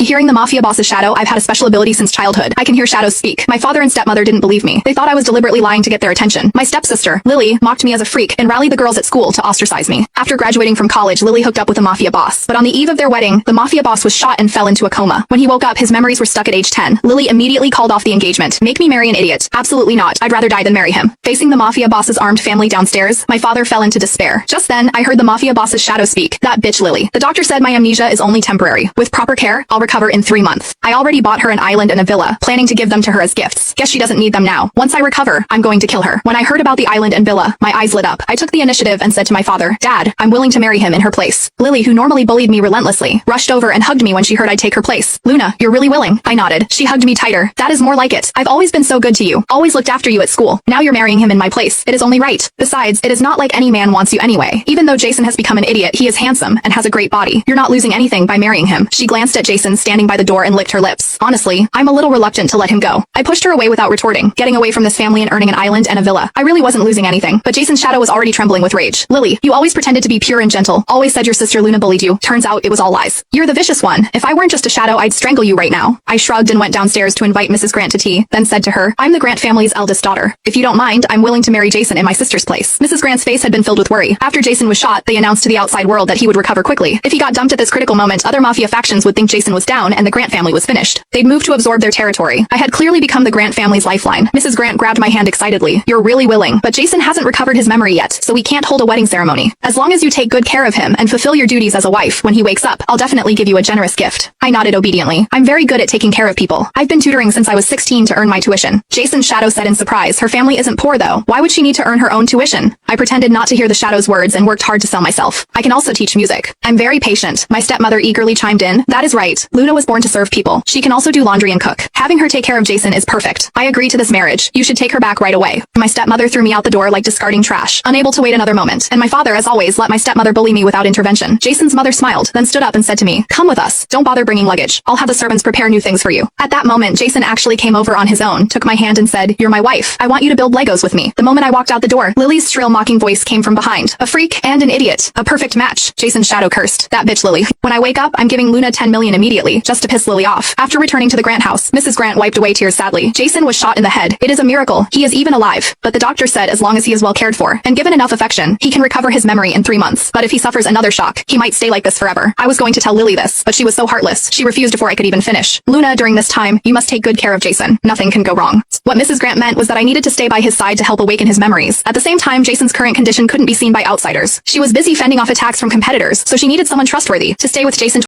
Hearing the mafia boss's shadow, I've had a special ability since childhood. I can hear shadows speak. My father and stepmother didn't believe me. They thought I was deliberately lying to get their attention. My stepsister, Lily, mocked me as a freak and rallied the girls at school to ostracize me. After graduating from college, Lily hooked up with a mafia boss. But on the eve of their wedding, the mafia boss was shot and fell into a coma. When he woke up, his memories were stuck at age 10. Lily immediately called off the engagement. Make me marry an idiot. Absolutely not. I'd rather die than marry him. Facing the mafia boss's armed family downstairs, my father fell into despair. Just then, I heard the mafia boss's shadow speak. That bitch Lily. The doctor said my amnesia is only temporary. With proper care, I'll recover in 3 months. I already bought her an island and a villa, planning to give them to her as gifts. Guess she doesn't need them now. Once I recover, I'm going to kill her. When I heard about the island and villa, my eyes lit up. I took the initiative and said to my father, Dad, I'm willing to marry him in her place. Lily, who normally bullied me relentlessly, rushed over and hugged me when she heard I'd take her place. Luna, you're really willing. I nodded. She hugged me tighter. That is more like it. I've always been so good to you. Always looked after you at school. Now you're marrying him in my place. It is only right. Besides, it is not like any man wants you anyway. Even though Jason has become an idiot, he is handsome and has a great body. You're not losing anything by marrying him. She glanced at Jason standing by the door and licked her lips. Honestly, I'm a little reluctant to let him go. I pushed her away without retorting, getting away from this family and earning an island and a villa. I really wasn't losing anything, but Jason's shadow was already trembling with rage. Lily, you always pretended to be pure and gentle. Always said your sister Luna bullied you. Turns out it was all lies. You're the vicious one. If I weren't just a shadow, I'd strangle you right now. I shrugged and went downstairs to invite Mrs. Grant to tea, then said to her, I'm the Grant family's eldest daughter. If you don't mind, I'm willing to marry Jason in my sister's place. Mrs. Grant's face had been filled with worry. After Jason was shot, they announced to the outside world that he would recover quickly. If he got dumped at this critical moment, other mafia factions would think Jason was down and the Grant family was finished. They'd move to absorb their territory. I had clearly become the Grant family's lifeline. Mrs. Grant grabbed my hand excitedly. You're really willing, but Jason hasn't recovered his memory yet, so we can't hold a wedding ceremony. As long as you take good care of him and fulfill your duties as a wife, when he wakes up, I'll definitely give you a generous gift. I nodded obediently. I'm very good at taking care of people. I've been tutoring since I was 16 to earn my tuition. Jason's shadow said in surprise, her family isn't poor though. Why would she need to earn her own tuition? I pretended not to hear the shadow's words and worked hard to sell myself. I can also teach music. I'm very patient. My stepmother eagerly chimed in. That is right. Luna was born to serve people. She can also do laundry and cook. Having her take care of Jason is perfect. I agree to this marriage. You should take her back right away. My stepmother threw me out the door like discarding trash, unable to wait another moment. And my father, as always, let my stepmother bully me without intervention. Jason's mother smiled, then stood up and said to me, come with us. Don't bother bringing luggage. I'll have the servants prepare new things for you. At that moment, Jason actually came over on his own, took my hand and said, you're my wife. I want you to build Legos with me. The moment I walked out the door, Lily's shrill mocking voice came from behind. A freak and an idiot. A perfect match. Jason's shadow cursed. That bitch Lily. When I wake up, I'm giving Luna 10 million immediately, just to piss Lily off. After returning to the Grant house, Mrs. Grant wiped away tears sadly. Jason was shot in the head. It is a miracle. He is even alive. But the doctor said as long as he is well cared for and given enough affection, he can recover his memory in 3 months. But if he suffers another shock, he might stay like this forever. I was going to tell Lily this, but she was so heartless. She refused before I could even finish. Luna, during this time, you must take good care of Jason. Nothing can go wrong. What Mrs. Grant meant was that I needed to stay by his side to help awaken his memories. At the same time, Jason's current condition couldn't be seen by outsiders. She was busy fending off attacks from competitors, so she needed someone trustworthy to stay with Jason